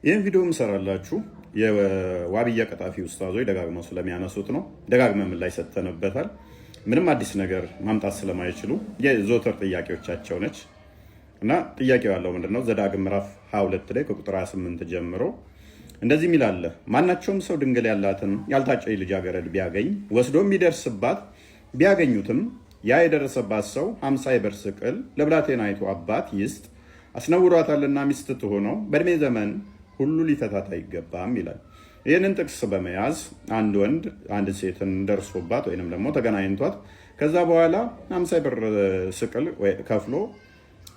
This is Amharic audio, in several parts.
ይህን ቪዲዮ ምሰራላችሁ የዋብያ ቀጣፊ ኡስታዞች ደጋግመው ስለሚያነሱት ነው። ደጋግመን ምላሽ ሰጥተንበታል። ምንም አዲስ ነገር ማምጣት ስለማይችሉ የዘወትር ጥያቄዎቻቸው ነች እና ጥያቄው ያለው ምንድነው? ዘዳግም ምዕራፍ 22 ላይ ከቁጥር 28 ጀምሮ እንደዚህ ሚል አለ። ማናቸውም ሰው ድንግል ያላትን ያልታጨች ልጃገረድ ቢያገኝ ወስዶም ቢደርስባት ቢያገኙትም ያ የደረሰባት ሰው 50 የብር ስቅል ለብላቴናይቱ አባት ይስጥ፣ አስነውሯታልና ሚስት ትሆነው በእድሜ ዘመን ሁሉ ሊፈታት አይገባም ይላል። ይህንን ጥቅስ በመያዝ አንድ ወንድ አንድ ሴትን ደርሶባት ወይንም ደግሞ ተገናኝቷት ከዛ በኋላ 50 ብር ስቅል ከፍሎ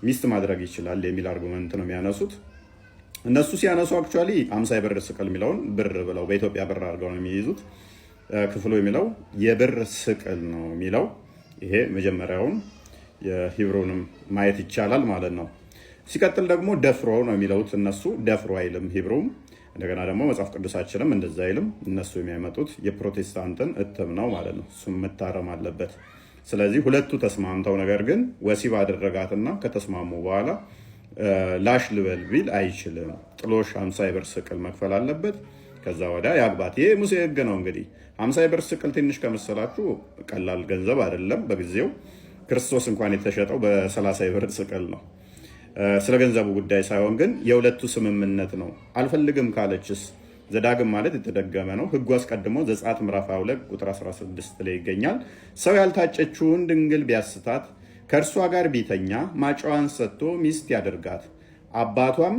ሚስት ማድረግ ይችላል የሚል አርጉመንት ነው የሚያነሱት። እነሱ ሲያነሱ አክቹዋሊ 50 ብር ስቅል የሚለውን ብር ብለው በኢትዮጵያ ብር አድርገው ነው የሚይዙት። ክፍሉ የሚለው የብር ስቅል ነው የሚለው። ይሄ መጀመሪያውን የሂብሩንም ማየት ይቻላል ማለት ነው። ሲቀጥል ደግሞ ደፍሮ ነው የሚለውት እነሱ። ደፍሮ አይልም ሂብሩም። እንደገና ደግሞ መጽሐፍ ቅዱሳችንም እንደዛ አይልም። እነሱ የሚያመጡት የፕሮቴስታንትን እትም ነው ማለት ነው። እሱም መታረም አለበት። ስለዚህ ሁለቱ ተስማምተው ነገር ግን ወሲብ አደረጋትና ከተስማሙ በኋላ ላሽ ልበል ቢል አይችልም። ጥሎሽ 50 የብር ስቅል መክፈል አለበት። ከዛ ወዲያ ያግባት። ይሄ ሙሴ ሕግ ነው። እንግዲህ 50 የብር ስቅል ትንሽ ከመሰላችሁ ቀላል ገንዘብ አይደለም። በጊዜው ክርስቶስ እንኳን የተሸጠው በ30 የብር ስቅል ነው። ስለ ገንዘቡ ጉዳይ ሳይሆን ግን የሁለቱ ስምምነት ነው። አልፈልግም ካለችስ ዘዳግም ማለት የተደገመ ነው። ሕጉ አስቀድሞ ዘጸአት ምዕራፍ 22 ቁጥር 16 ላይ ይገኛል። ሰው ያልታጨችውን ድንግል ቢያስታት ከእርሷ ጋር ቢተኛ ማጫዋን ሰጥቶ ሚስት ያደርጋት፣ አባቷም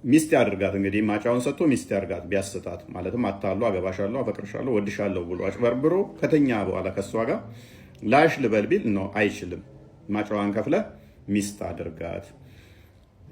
ሚስት ያደርጋት። እንግዲህ ማጫዋን ሰጥቶ ሚስት ያደርጋት ቢያስታት ማለትም አታሎ አገባሻለሁ፣ አፈቅርሻለሁ፣ ወድሻለሁ ብሎ አጭበርብሮ ከተኛ በኋላ ከእሷ ጋር ላሽ ልበል ቢል ነው አይችልም። ማጫዋን ከፍለ ሚስት አድርጋት።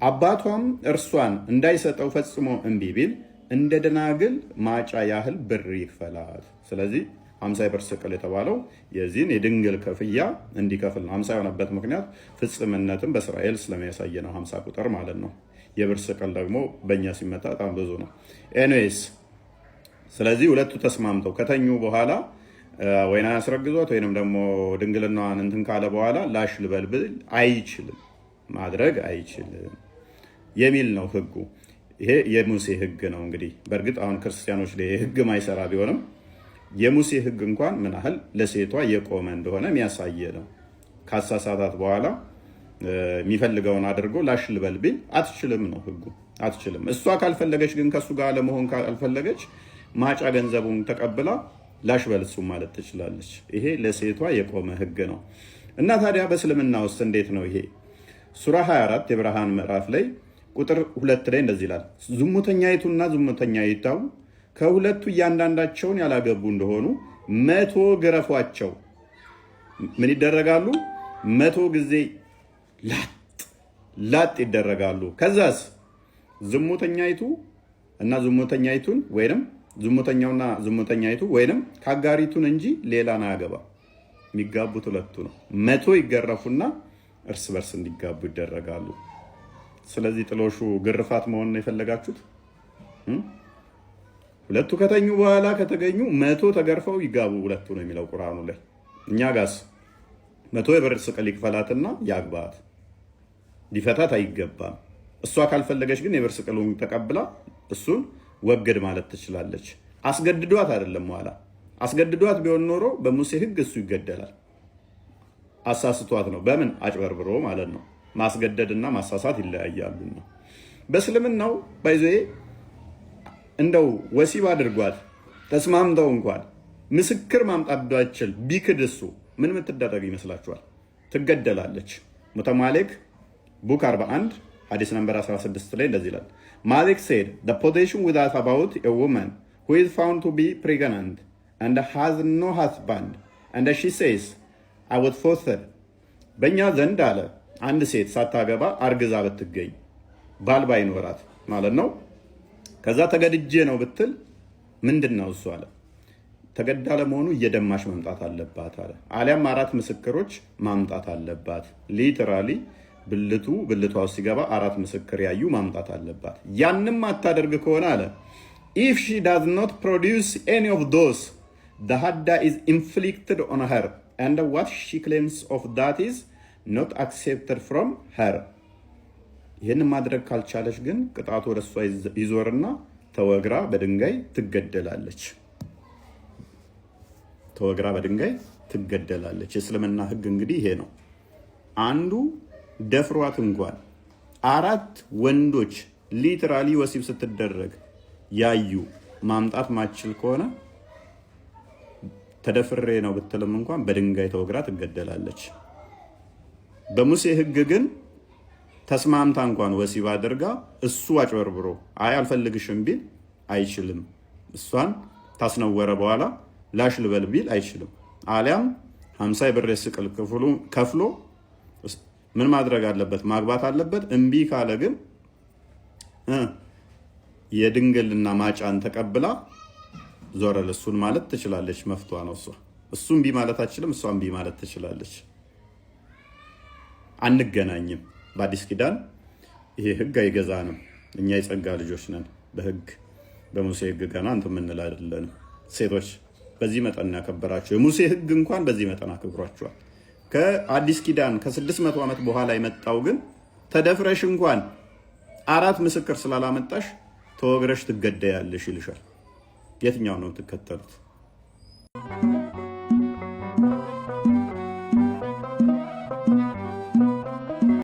አባቷም እርሷን እንዳይሰጠው ፈጽሞ እምቢ ቢል እንደ ደናግል ማጫ ያህል ብር ይክፈላት። ስለዚህ 50 ብር ስቅል የተባለው የዚህን የድንግል ክፍያ እንዲከፍል ነው። 50 የሆነበት ምክንያት ፍጽምነትን በእስራኤል ስለሚያሳየ ነው። 50 ቁጥር ማለት ነው። የብር ስቅል ደግሞ በእኛ ሲመጣ በጣም ብዙ ነው። ኤኒዌይስ ስለዚህ ሁለቱ ተስማምተው ከተኙ በኋላ ወይና ያስረግዟት ወይንም ደግሞ ድንግልናዋን እንትን ካለ በኋላ ላሽ ልበል ብል አይችልም፣ ማድረግ አይችልም የሚል ነው ህጉ። ይሄ የሙሴ ህግ ነው። እንግዲህ በእርግጥ አሁን ክርስቲያኖች ላይ ህግ ማይሰራ ቢሆንም የሙሴ ህግ እንኳን ምን ያህል ለሴቷ የቆመ እንደሆነ የሚያሳየ ነው። ካሳሳታት በኋላ የሚፈልገውን አድርጎ ላሽ ልበል ቢል አትችልም ነው ህጉ። አትችልም። እሷ ካልፈለገች ግን ከሱ ጋር ለመሆን ካልፈለገች ማጫ ገንዘቡን ተቀብላ ላሽ በል እሱ ማለት ትችላለች። ይሄ ለሴቷ የቆመ ህግ ነው እና ታዲያ በእስልምና ውስጥ እንዴት ነው ይሄ? ሱራ 24 የብርሃን ምዕራፍ ላይ ቁጥር 2 ላይ እንደዚህ ይላል። ዝሙተኛይቱና ዝሙተኛይቱ ከሁለቱ እያንዳንዳቸውን ያላገቡ እንደሆኑ 100 ግረፏቸው። ምን ይደረጋሉ? 100 ጊዜ ላጥ ይደረጋሉ። ከዛስ ዝሙተኛይቱ እና ዝሙተኛይቱን ወይንም ዝሙተኛውና ዝሙተኛይቱ ወይንም ካጋሪቱን እንጂ ሌላን አያገባ። የሚጋቡት ሁለቱ ነው። 100 ይገረፉና እርስ በርስ እንዲጋቡ ይደረጋሉ። ስለዚህ ጥሎሹ ግርፋት መሆን ነው የፈለጋችሁት? ሁለቱ ከተኙ በኋላ ከተገኙ 100 ተገርፈው ይጋቡ ሁለቱ ነው የሚለው ቁርአኑ ላይ። እኛ ጋስ 100 የብር ስቅል ይክፈላትና ያግባት። ሊፈታት አይገባም። እሷ ካልፈለገች ግን የብር ስቅሉን ተቀብላ እሱን ወግድ ማለት ትችላለች። አስገድዷት አይደለም። በኋላ አስገድዷት ቢሆን ኖሮ በሙሴ ሕግ እሱ ይገደላል። አሳስቷት ነው። በምን አጭበርብሮ ማለት ነው። ማስገደድና ማሳሳት ይለያያሉና በእስልምናው ባይዘ እንደው ወሲብ አድርጓት ተስማምተው እንኳን ምስክር ማምጣት ባይችል ቢክድ እሱ ምን ምትደረግ ይመስላችኋል? ትገደላለች። ሙተማሊክ ቡክ 41 ሐዲስ ነምበር 16 ላይ እንደዚህ ይላል። Malik said, the position with us about a woman who is found to be pregnant and has no husband and she says, I was forced. በእኛ ዘንድ አለ አንድ ሴት ሳታገባ አርግዛ ብትገኝ ባል ባይኖራት ማለት ነው። ከዛ ተገድጄ ነው ብትል ምንድን ነው እሱ አለ ተገዳ ለመሆኑ እየደማሽ መምጣት አለባት አለ። አሊያም 4 ምስክሮች ማምጣት አለባት። ሊተራሊ ብልቷ ውስጥ ሲገባ 4 ምስክር ያዩ ማምጣት አለባት። ያንም አታደርግ ከሆነ አለ if she does not produce any of those the hadda is inflicted on her and what she claims of that is not accepted from her ይህን ማድረግ ካልቻለች ግን ቅጣቱ ወደ እሷ ይዞርና ተወግራ በድንጋይ ትገደላለች። ተወግራ በድንጋይ ትገደላለች። የእስልምና ህግ እንግዲህ ይሄ ነው። አንዱ ደፍሯት እንኳን 4 ወንዶች ሊትራሊ ወሲብ ስትደረግ ያዩ ማምጣት ማችል ከሆነ ተደፍሬ ነው ብትልም እንኳን በድንጋይ ተወግራ ትገደላለች። በሙሴ ህግ ግን ተስማምታ እንኳን ወሲብ አድርጋ እሱ አጭበርብሮ አይ አልፈልግሽም ቢል አይችልም። እሷን ታስነወረ በኋላ ላሽ ልበል ቢል አይችልም። አሊያም 50 የብር ስቅል ከፍሎ ምን ማድረግ አለበት? ማግባት አለበት። እምቢ ካለ ግን የድንግልና ማጫን ተቀብላ ዞረል እሱን ማለት ትችላለች። መፍቷ ነው እሷ። እሱ እምቢ ማለት አትችልም፣ እሷ እምቢ ማለት ትችላለች። አንገናኝም። በአዲስ ኪዳን ይሄ ህግ አይገዛንም። እኛ የጸጋ ልጆች ነን። በህግ በሙሴ ህግ ገና እንትን የምንል አይደለንም። ሴቶች በዚህ መጠን ያከበራቸው የሙሴ ህግ እንኳን በዚህ መጠን አክብሯቸዋል። ከአዲስ ኪዳን ከ600 ዓመት በኋላ የመጣው ግን ተደፍረሽ እንኳን 4 ምስክር ስላላመጣሽ ተወግረሽ ትገደያለሽ ይልሻል። የትኛው ነው የምትከተሉት?